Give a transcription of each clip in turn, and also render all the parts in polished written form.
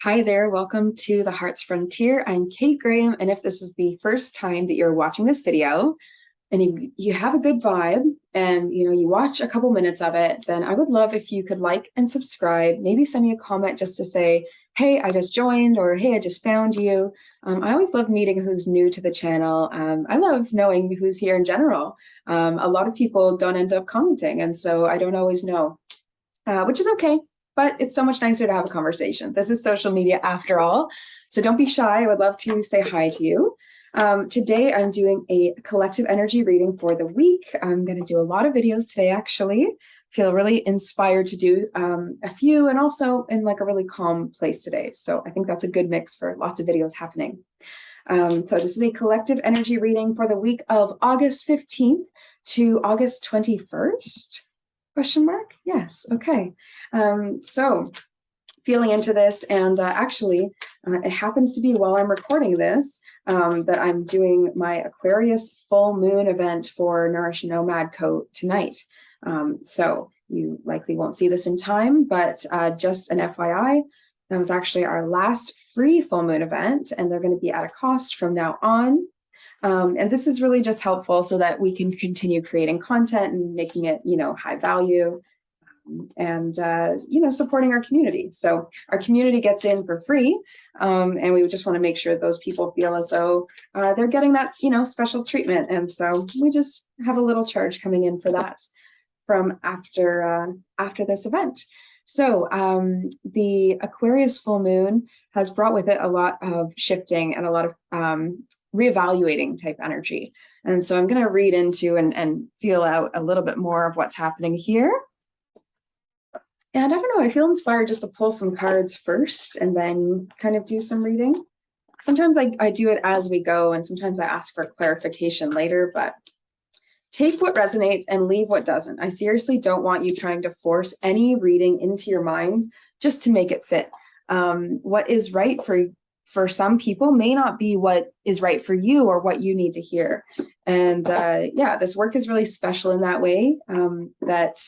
Hi there, welcome to the Heart's Frontier. I'm Kate Graham, and if this is the first time that you're watching this video and you have a good vibe and you watch a couple minutes of it, then I would love if you could like and subscribe, maybe send me a comment just to say, hey, I just joined, or hey, I just found you. I always love meeting who's new to the channel. I love knowing who's here in general. A lot of people don't end up commenting, and so I don't always know, which is okay. But it's so much nicer to have a conversation. This is social media after all, so don't be shy. I would love to say hi to you. Today, I'm doing a collective energy reading for the week. I'm going to do a lot of videos today, actually. Feel really inspired to do a few, and also in like a really calm place today. So I think that's a good mix for lots of videos happening. So this is a collective energy reading for the week of August 15th to August 21st. Question mark? Yes. Okay. So feeling into this, and actually it happens to be while I'm recording this that I'm doing my Aquarius full moon event for Nourish Nomad Co. tonight. So you likely won't see this in time, but just an FYI, that was actually our last free full moon event, and they're going to be at a cost from now on. And this is really just helpful so that we can continue creating content and making it, high value, and supporting our community. So our community gets in for free, and we just want to make sure those people feel as though they're getting that, special treatment. And so we just have a little charge coming in for that from after this event. So the Aquarius full moon has brought with it a lot of shifting and a lot of reevaluating type energy. And so I'm going to read into and feel out a little bit more of what's happening here. And I don't know, I feel inspired just to pull some cards first and then kind of do some reading. Sometimes I do it as we go, and sometimes I ask for clarification later, but take what resonates and leave what doesn't. I seriously don't want you trying to force any reading into your mind just to make it fit. What is right for some people may not be what is right for you or what you need to hear. And yeah, this work is really special in that way, that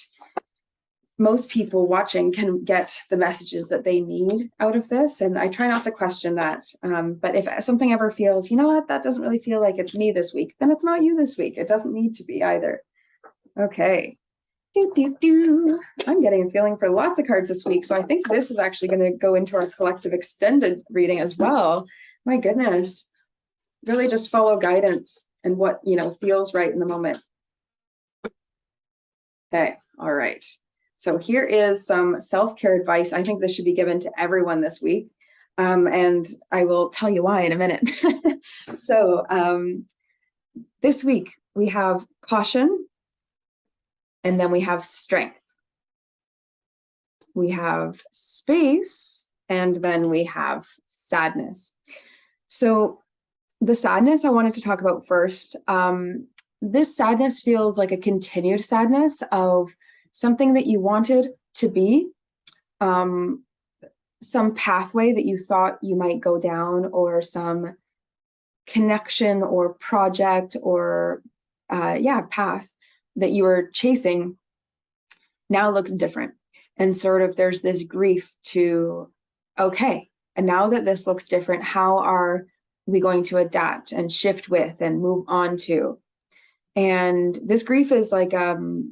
most people watching can get the messages that they need out of this. And I try not to question that. But if something ever feels, you know what, that doesn't really feel like it's me this week, then it's not you this week. It doesn't need to be either. Okay. I'm getting a feeling for lots of cards this week. So I think this is actually going to go into our collective extended reading as well. My goodness. Really just follow guidance and what, feels right in the moment. Okay. All right. So here is some self-care advice. I think this should be given to everyone this week. And I will tell you why in a minute. So this week we have caution, and then we have strength. We have space, and then we have sadness. So the sadness I wanted to talk about first. This sadness feels like a continued sadness of something that you wanted to be, some pathway that you thought you might go down, or some connection or project or path that you were chasing now looks different. And sort of there's this grief to, okay, and now that this looks different, how are we going to adapt and shift with and move on to? And this grief is like,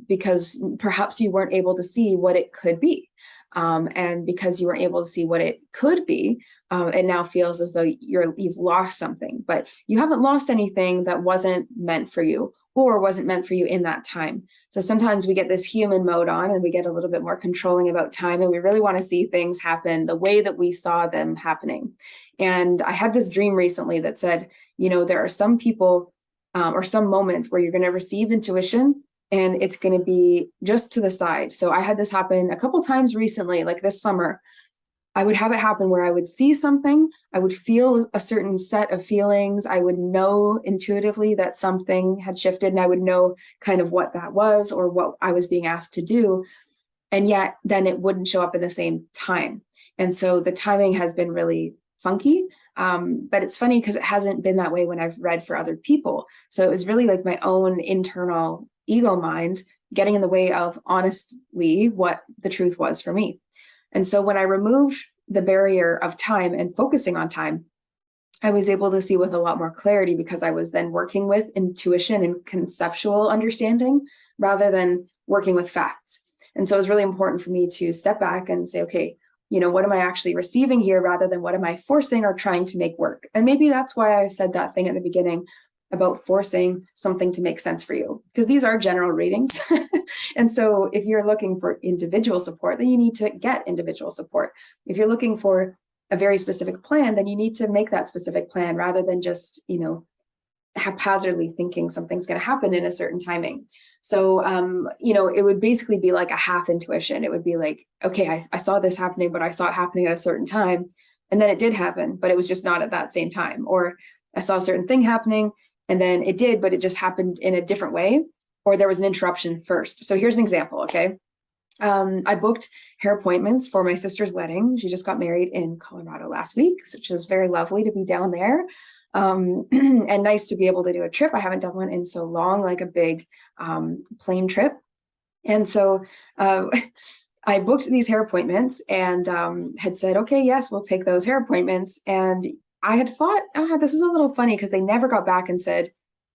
because perhaps you weren't able to see what it could be. And because you weren't able to see what it could be, it now feels as though you've lost something, but you haven't lost anything that wasn't meant for you or wasn't meant for you in that time. So sometimes we get this human mode on and we get a little bit more controlling about time, and we really want to see things happen the way that we saw them happening. And I had this dream recently that said, there are some people or some moments where you're going to receive intuition and it's going to be just to the side. So I had this happen a couple times recently, like this summer. I would have it happen where I would see something, I would feel a certain set of feelings, I would know intuitively that something had shifted, and I would know kind of what that was or what I was being asked to do. And yet then it wouldn't show up in the same time. And so the timing has been really funky. But it's funny because it hasn't been that way when I've read for other people. So it was really like my own internal ego mind getting in the way of honestly what the truth was for me. And so when I removed the barrier of time and focusing on time, I was able to see with a lot more clarity because I was then working with intuition and conceptual understanding rather than working with facts. And so it was really important for me to step back and say, okay, what am I actually receiving here rather than what am I forcing or trying to make work? And maybe that's why I said that thing at the beginning about forcing something to make sense for you, because these are general readings. And so if you're looking for individual support, then you need to get individual support. If you're looking for a very specific plan, then you need to make that specific plan rather than just, haphazardly thinking something's going to happen in a certain timing. So, it would basically be like a half intuition. It would be like, okay, I saw this happening, but I saw it happening at a certain time. And then it did happen, but it was just not at that same time. Or I saw a certain thing happening and then it did, but it just happened in a different way. Or there was an interruption first. So here's an example, okay? I booked hair appointments for my sister's wedding. She just got married in Colorado last week, which was very lovely to be down there. And nice to be able to do a trip. I haven't done one in so long, like a big plane trip. And so I booked these hair appointments and had said, okay, yes, we'll take those hair appointments. And I had thought, this is a little funny because they never got back and said,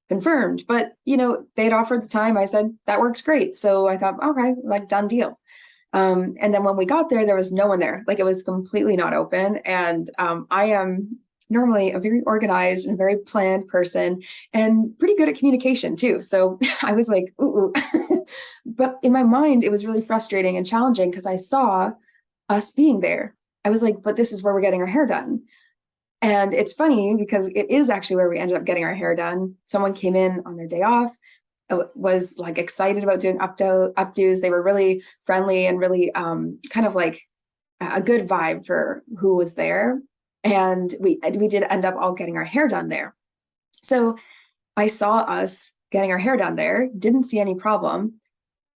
confirmed. But, they'd offered the time. I said, that works great. So I thought, okay, like done deal. And then when we got there was no one there. Like it was completely not open. And I am normally a very organized and very planned person and pretty good at communication too. So I was like, ooh. But in my mind, it was really frustrating and challenging because I saw us being there. I was like, but this is where we're getting our hair done. And it's funny because it is actually where we ended up getting our hair done. Someone came in on their day off, was like excited about doing updos. They were really friendly and really kind of like a good vibe for who was there. And we did end up all getting our hair done there. So I saw us getting our hair done there, didn't see any problem.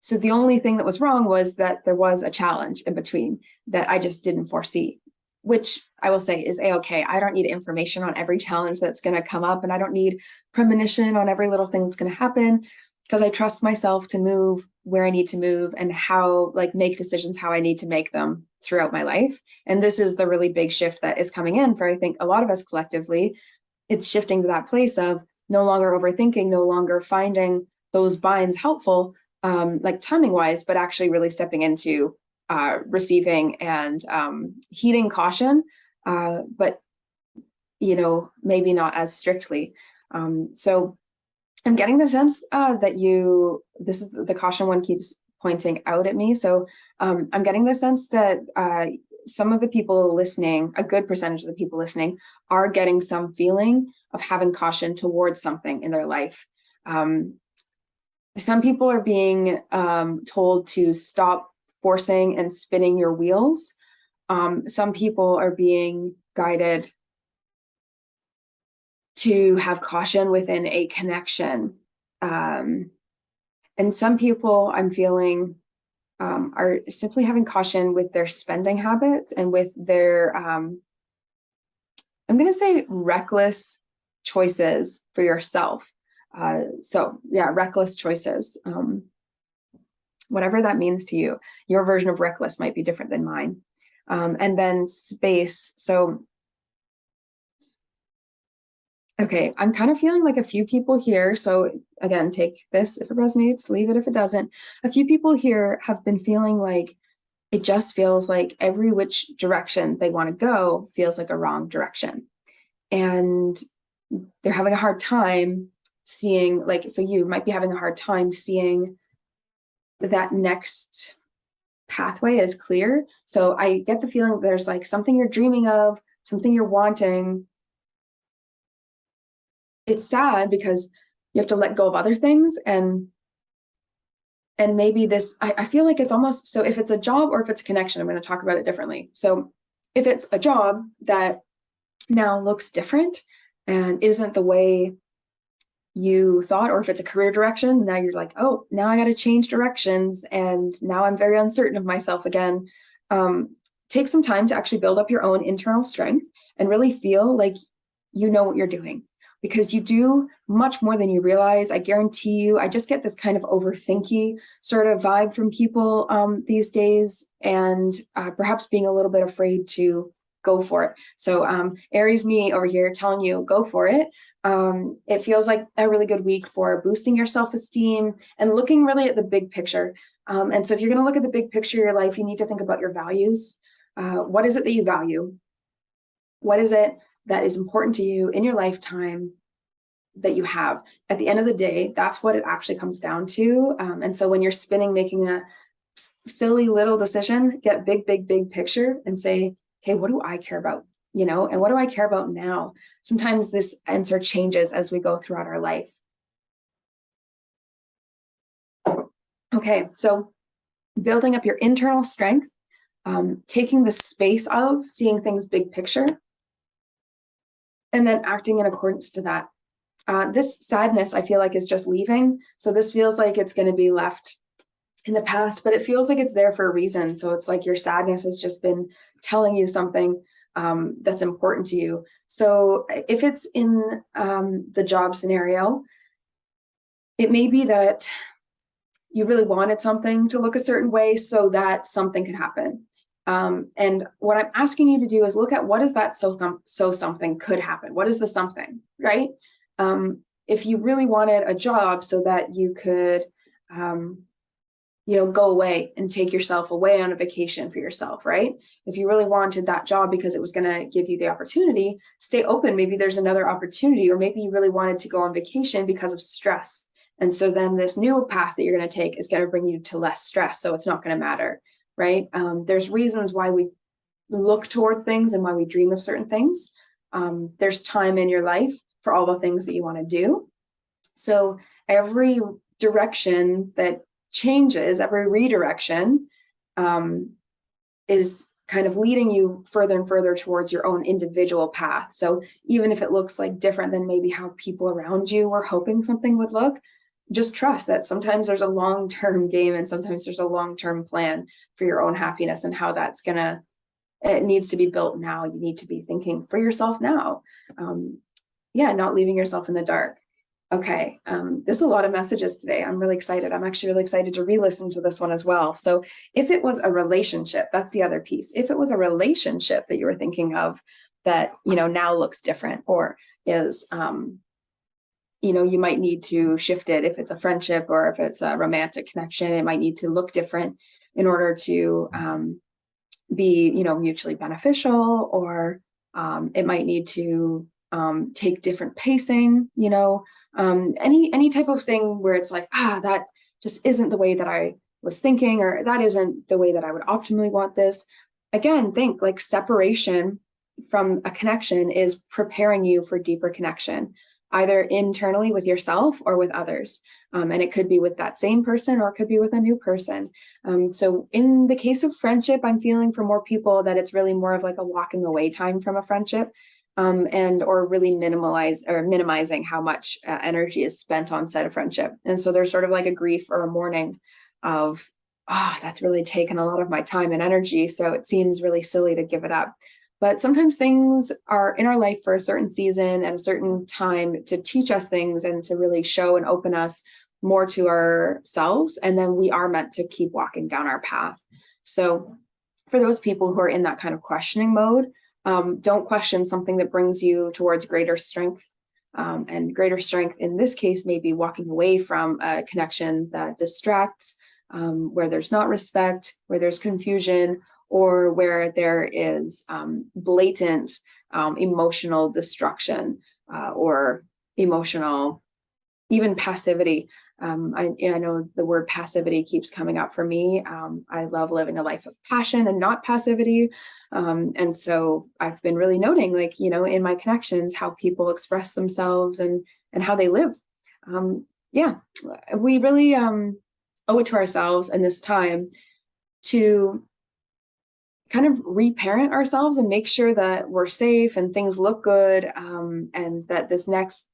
So the only thing that was wrong was that there was a challenge in between that I just didn't foresee, which I will say is a-okay. I don't need information on every challenge that's going to come up, and I don't need premonition on every little thing that's going to happen, because I trust myself to move where I need to move and make decisions how I need to make them throughout my life. And this is the really big shift that is coming in for, I think, a lot of us collectively. It's shifting to that place of no longer overthinking, no longer finding those binds helpful, like timing wise, but actually really stepping into receiving and heeding caution, but maybe not as strictly. So I'm getting the sense that this is the caution one keeps pointing out at me. So I'm getting the sense that some of the people listening, a good percentage of the people listening, are getting some feeling of having caution towards something in their life. Some people are being told to stop forcing and spinning your wheels. Some people are being guided to have caution within a connection. And some people I'm feeling are simply having caution with their spending habits and with their, I'm going to say reckless choices for yourself. So yeah, reckless choices. Whatever that means to you. Your version of reckless might be different than mine. And then space. So, okay, I'm kind of feeling like a few people here. So again, take this if it resonates, leave it if it doesn't. A few people here have been feeling like it just feels like every which direction they want to go feels like a wrong direction. And they're having a hard time seeing, so you might be having a hard time seeing that next pathway is clear. So I get the feeling there's like something you're dreaming of, something you're wanting. It's sad because you have to let go of other things, and maybe this, I feel like it's almost, so if it's a job or if it's a connection, I'm going to talk about it differently. So if it's a job that now looks different and isn't the way you thought, or if it's a career direction, now you're like, oh, now I got to change directions and now I'm very uncertain of myself again. Take some time to actually build up your own internal strength and really feel like you know what you're doing. because you do much more than you realize. I guarantee you, I just get this kind of overthinky sort of vibe from people these days, and perhaps being a little bit afraid to go for it. So Aries me over here telling you, go for it. It feels like a really good week for boosting your self-esteem and looking really at the big picture. And so if you're going to look at the big picture of your life, you need to think about your values. What is it that you value? What is it that is important to you in your lifetime that you have? At the end of the day, that's what it actually comes down to. And so when you're spinning, making a silly little decision, get big picture and say, okay, what do I care about? And what do I care about now? Sometimes this answer changes as we go throughout our life. Okay, so building up your internal strength, taking the space of seeing things big picture, and then acting in accordance to that. This sadness, I feel like, is just leaving. So this feels like it's going to be left in the past, but it feels like it's there for a reason. So it's like your sadness has just been telling you something that's important to you. So if it's in the job scenario, it may be that you really wanted something to look a certain way so that something could happen. And what I'm asking you to do is look at what is that so something could happen. What is the something, right? If you really wanted a job so that you could, go away and take yourself away on a vacation for yourself, right? If you really wanted that job because it was going to give you the opportunity, stay open. Maybe there's another opportunity, or maybe you really wanted to go on vacation because of stress. And so then this new path that you're going to take is going to bring you to less stress. So it's not going to matter, right? There's reasons why we look towards things and why we dream of certain things. There's time in your life for all the things that you want to do. So every direction that changes, every redirection is kind of leading you further and further towards your own individual path. So even if it looks like different than maybe how people around you were hoping something would look, just trust that sometimes there's a long-term game and sometimes there's a long-term plan for your own happiness, and how that's it needs to be built now. You need to be thinking for yourself now. Not leaving yourself in the dark. Okay, there's a lot of messages today. I'm really excited. I'm actually really excited to re-listen to this one as well. So if it was a relationship, that's the other piece. If it was a relationship that you were thinking of that, now looks different, or is, you might need to shift it. If it's a friendship or if it's a romantic connection, it might need to look different in order to be, mutually beneficial, or it might need to take different pacing, any type of thing where it's like, that just isn't the way that I was thinking, or that isn't the way that I would optimally want this. Again, think like separation from a connection is preparing you for deeper connection, either internally with yourself or with others. And it could be with that same person, or it could be with a new person. So in the case of friendship, I'm feeling for more people that it's really more of like a walking away time from a friendship. Or really minimizing how much energy is spent on said friendship. And so there's sort of like a grief or a mourning of, that's really taken a lot of my time and energy, so it seems really silly to give it up. But sometimes things are in our life for a certain season and a certain time to teach us things and to really show and open us more to ourselves. And then we are meant to keep walking down our path. So for those people who are in that kind of questioning mode, don't question something that brings you towards greater strength. And greater strength in this case may be walking away from a connection that distracts, where there's not respect, where there's confusion, or where there is blatant emotional destruction, or emotional, even passivity. I know the word passivity keeps coming up for me. I love living a life of passion and not passivity. And so I've been really noting, in my connections, how people express themselves and how they live. We really owe it to ourselves in this time to kind of reparent ourselves and make sure that we're safe and things look good, and that this next,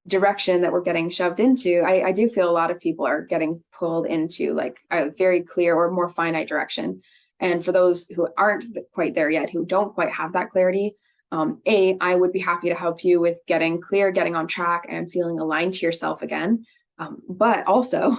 direction that we're getting shoved into, I do feel a lot of people are getting pulled into like a very clear or more finite direction. And for those who aren't quite there yet, who don't quite have that clarity, I would be happy to help you with getting clear, getting on track, and feeling aligned to yourself again. But also,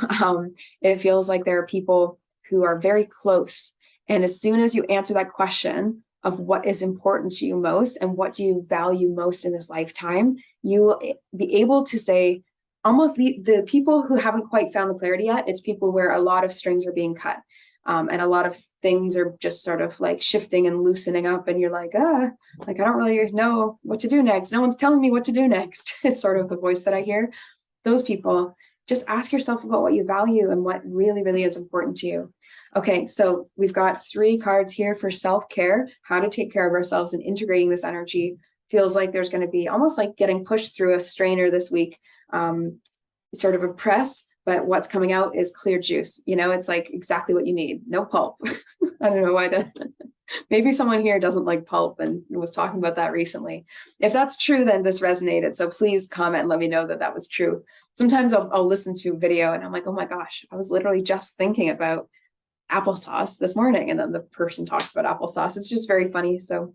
it feels like there are people who are very close. And as soon as you answer that question of what is important to you most and what do you value most in this lifetime, you will be able to say, almost the people who haven't quite found the clarity yet, it's people where a lot of strings are being cut. And a lot of things are just sort of like shifting and loosening up, and you're like, I don't really know what to do next. No one's telling me what to do next. It's sort of the voice that I hear. Those people, just ask yourself about what you value and what really, really is important to you. Okay, so we've got 3 cards here for self-care, how to take care of ourselves and integrating this energy. Feels like there's going to be almost like getting pushed through a strainer this week, sort of a press. But what's coming out is clear juice. It's like exactly what you need. No pulp. I don't know why maybe someone here doesn't like pulp and was talking about that recently. If that's true, then this resonated. So please comment and let me know that that was true. Sometimes I'll listen to a video and I'm like, oh my gosh, I was literally just thinking about applesauce this morning. And then the person talks about applesauce. It's just very funny. So,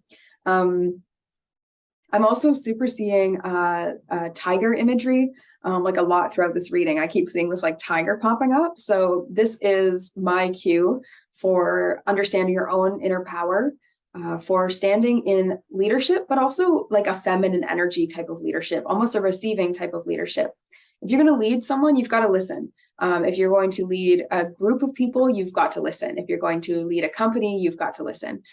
I'm also super seeing tiger imagery, like a lot throughout this reading. I keep seeing this like tiger popping up. So this is my cue for understanding your own inner power, for standing in leadership, but also like a feminine energy type of leadership, almost a receiving type of leadership. If you're going to lead someone, you've got to listen. If you're going to lead a group of people, you've got to listen. If you're going to lead a company, you've got to listen.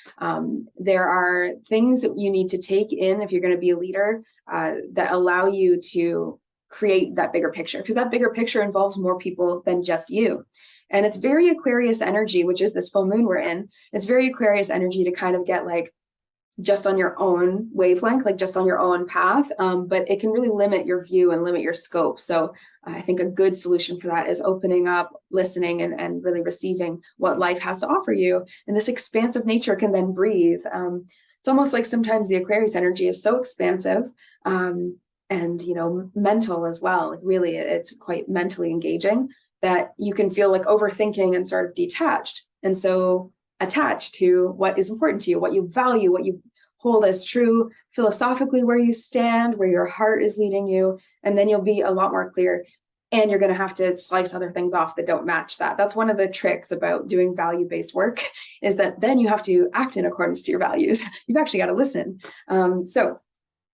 There are things that you need to take in if you're going to be a leader that allow you to create that bigger picture, because that bigger picture involves more people than just you. And it's very Aquarius energy, which is this full moon we're in. It's very Aquarius energy to kind of get like just on your own wavelength, like just on your own path, but it can really limit your view and limit your scope. So I think a good solution for that is opening up, listening, and really receiving what life has to offer you. And this expansive nature can then breathe. It's almost like sometimes the Aquarius energy is so expansive and, mental as well. Like really, it's quite mentally engaging that you can feel like overthinking and sort of detached. And so attached to what is important to you, what you value, what you hold as true philosophically, where you stand, where your heart is leading you, and then you'll be a lot more clear. And you're going to have to slice other things off that don't match that. That's one of the tricks about doing value-based work, is that then you have to act in accordance to your values. You've actually got to listen. So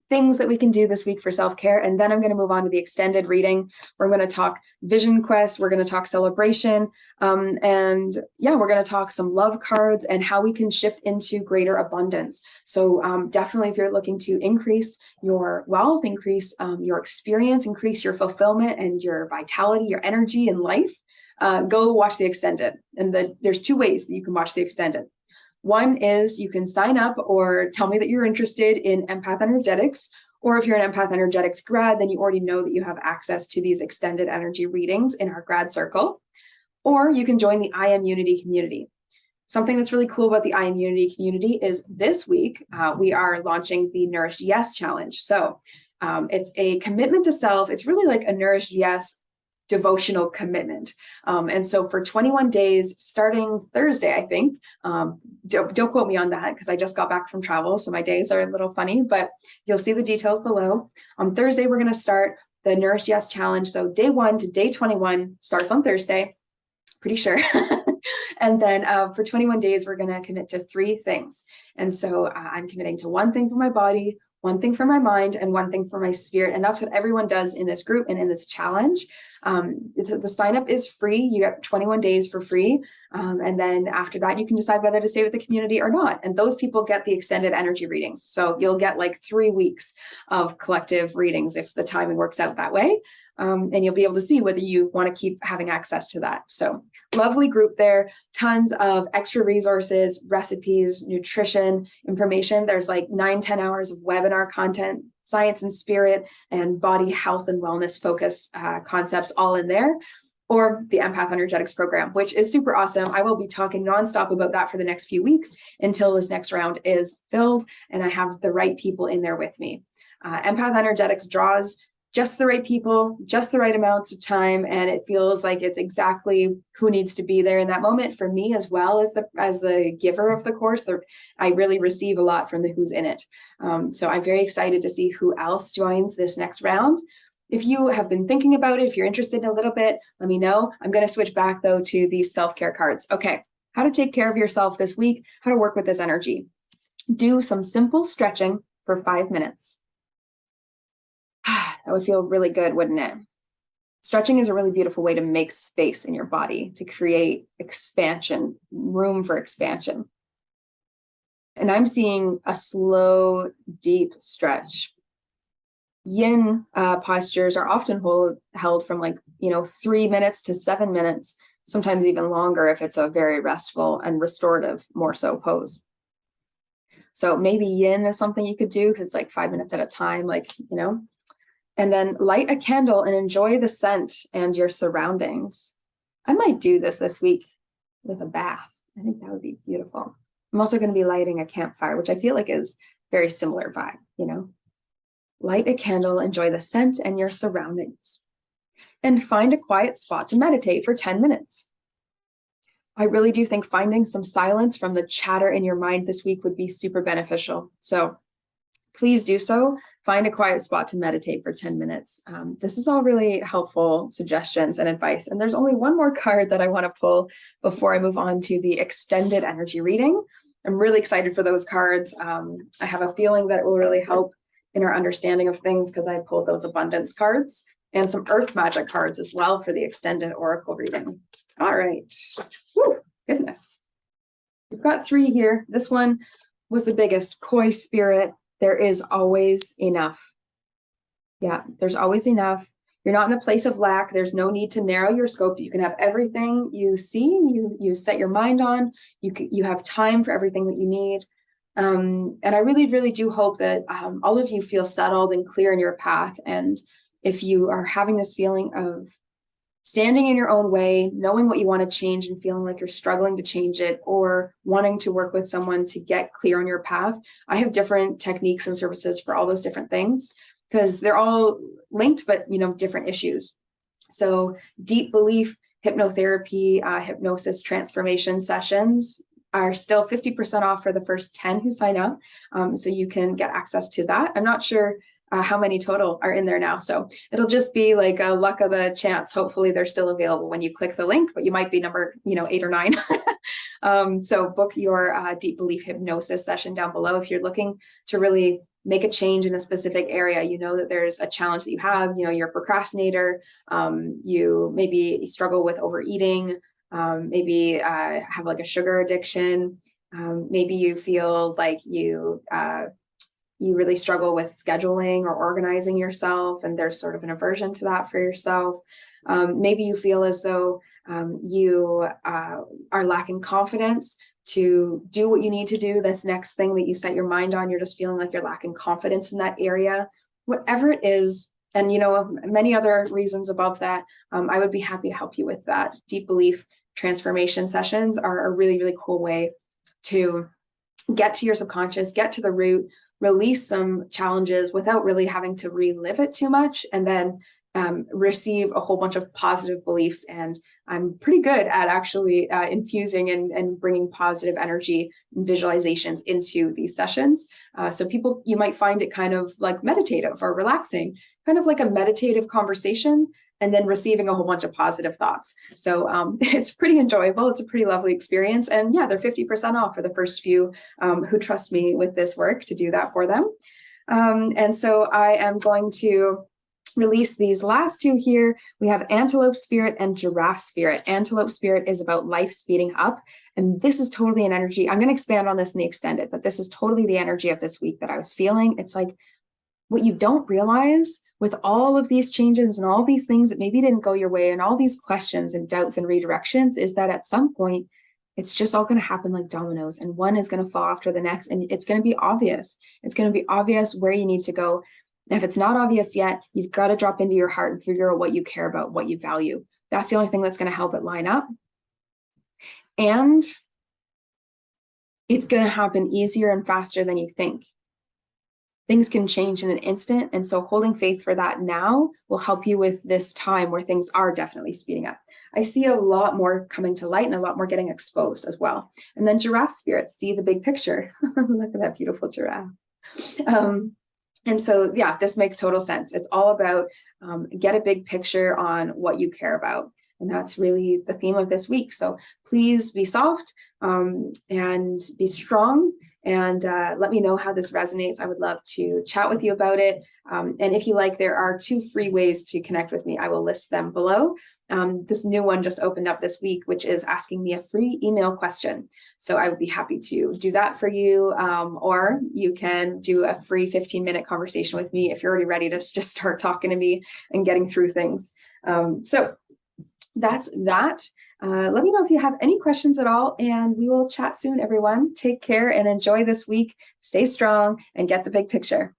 things that we can do this week for self-care. And then I'm going to move on to the extended reading. We're going to talk vision quest. We're going to talk celebration. We're going to talk some love cards and how we can shift into greater abundance. So definitely, if you're looking to increase your wealth, increase your experience, increase your fulfillment and your vitality, your energy in life, go watch the extended. And there's 2 ways that you can watch the extended. One is you can sign up or tell me that you're interested in Empath Energetics, or if you're an Empath Energetics grad, then you already know that you have access to these extended energy readings in our grad circle, or you can join the I Am Unity community. Something that's really cool about the I Am Unity community is this week, we are launching the Nourished Yes Challenge. So it's a commitment to self. It's really like a Nourished Yes devotional commitment. And so for 21 days, starting Thursday, I think, don't quote me on that because I just got back from travel. So my days are a little funny, but you'll see the details below. On Thursday, we're going to start the Nourished Yes Challenge. So day 1 to day 21 starts on Thursday, pretty sure. And then for 21 days, we're going to commit to 3 things. And so I'm committing to 1 thing for my body, 1 thing for my mind, and 1 thing for my spirit. And that's what everyone does in this group and in this challenge. The sign up is free. You get 21 days for free. And then after that, you can decide whether to stay with the community or not. And those people get the extended energy readings. So you'll get like 3 weeks of collective readings if the timing works out that way. And you'll be able to see whether you want to keep having access to that. So lovely group there, tons of extra resources, recipes, nutrition, information. There's like 9-10 hours of webinar content, science and spirit, and body health and wellness focused concepts all in there. Or the Empath Energetics program, which is super awesome. I will be talking nonstop about that for the next few weeks until this next round is filled and I have the right people in there with me. Empath Energetics draws just the right people, just the right amounts of time, and it feels like it's exactly who needs to be there in that moment for me, as well as the giver of the course. I really receive a lot from the who's in it. So I'm very excited to see who else joins this next round. If you have been thinking about it, if you're interested in a little bit, let me know. I'm going to switch back though to these self-care cards. Okay, how to take care of yourself this week, how to work with this energy. Do some simple stretching for 5 minutes. That would feel really good, wouldn't it? Stretching is a really beautiful way to make space in your body, to create expansion, room for expansion. And I'm seeing a slow, deep stretch. Yin postures are often held from 3 minutes to 7 minutes, sometimes even longer if it's a very restful and restorative, more so pose. So maybe yin is something you could do because like 5 minutes at a time, and then light a candle and enjoy the scent and your surroundings. I might do this week with a bath. I think that would be beautiful. I'm also going to be lighting a campfire, which I feel like is very similar vibe, Light a candle, enjoy the scent and your surroundings, and find a quiet spot to meditate for 10 minutes. I really do think finding some silence from the chatter in your mind this week would be super beneficial. So please do so. Find a quiet spot to meditate for 10 minutes. This is all really helpful suggestions and advice. And there's only one more card that I want to pull before I move on to the extended energy reading. I'm really excited for those cards. I have a feeling that it will really help in our understanding of things because I pulled those abundance cards and some earth magic cards as well for the extended oracle reading. All right. Woo, goodness. We've got 3 here. This one was the biggest. Koi spirit. There is always enough. Yeah, there's always enough. You're not in a place of lack. There's no need to narrow your scope. You can have everything you see, you set your mind on. You have time for everything that you need. And I really, really do hope that all of you feel settled and clear in your path. And if you are having this feeling of standing in your own way, knowing what you want to change and feeling like you're struggling to change it, or wanting to work with someone to get clear on your path, I have different techniques and services for all those different things because they're all linked, but different issues. So deep belief, hypnotherapy, hypnosis transformation sessions are still 50% off for the first 10 who sign up. So you can get access to that. I'm not sure how many total are in there now. So it'll just be like a luck of the chance. Hopefully they're still available when you click the link, but you might be number 8 or 9. So book your deep belief hypnosis session down below. If you're looking to really make a change in a specific area, that there's a challenge that you have, you're a procrastinator, you maybe struggle with overeating, maybe have like a sugar addiction, maybe you feel like you really struggle with scheduling or organizing yourself, and there's sort of an aversion to that for yourself. Maybe you feel as though you are lacking confidence to do what you need to do, this next thing that you set your mind on. You're just feeling like you're lacking confidence in that area. Whatever it is, and many other reasons above that, I would be happy to help you with that. Deep belief transformation sessions are a really, really cool way to get to your subconscious, get to the root, release some challenges without really having to relive it too much, and then receive a whole bunch of positive beliefs. And I'm pretty good at actually infusing and bringing positive energy and visualizations into these sessions. So people, you might find it kind of like meditative or relaxing, kind of like a meditative conversation, and then receiving a whole bunch of positive thoughts. So it's pretty enjoyable. It's a pretty lovely experience. And yeah, they're 50% off for the first few who trust me with this work to do that for them. And so I am going to release these last 2 here. We have Antelope Spirit and Giraffe Spirit. Antelope Spirit is about life speeding up. And this is totally an energy. I'm going to expand on this in the extended, but this is totally the energy of this week that I was feeling. It's like what you don't realize with all of these changes and all these things that maybe didn't go your way and all these questions and doubts and redirections is that at some point, it's just all going to happen like dominoes, and one is going to fall after the next, and it's going to be obvious. It's going to be obvious where you need to go. And if it's not obvious yet, you've got to drop into your heart and figure out what you care about, what you value. That's the only thing that's going to help it line up. And it's going to happen easier and faster than you think. things can change in an instant. And so holding faith for that now will help you with this time where things are definitely speeding up. I see a lot more coming to light and a lot more getting exposed as well. And then giraffe spirits see the big picture. Look at that beautiful giraffe. And so, yeah, this makes total sense. It's all about get a big picture on what you care about. And that's really the theme of this week. So please be soft and be strong. And let me know how this resonates. I would love to chat with you about it. And if you like, there are 2 free ways to connect with me. I will list them below. This new one just opened up this week, which is asking me a free email question. So I would be happy to do that for you. Or you can do a free 15-minute conversation with me if you're already ready to just start talking to me and getting through things. So that's that. Let me know if you have any questions at all, and we will chat soon, everyone. Take care and enjoy this week. Stay strong and get the big picture.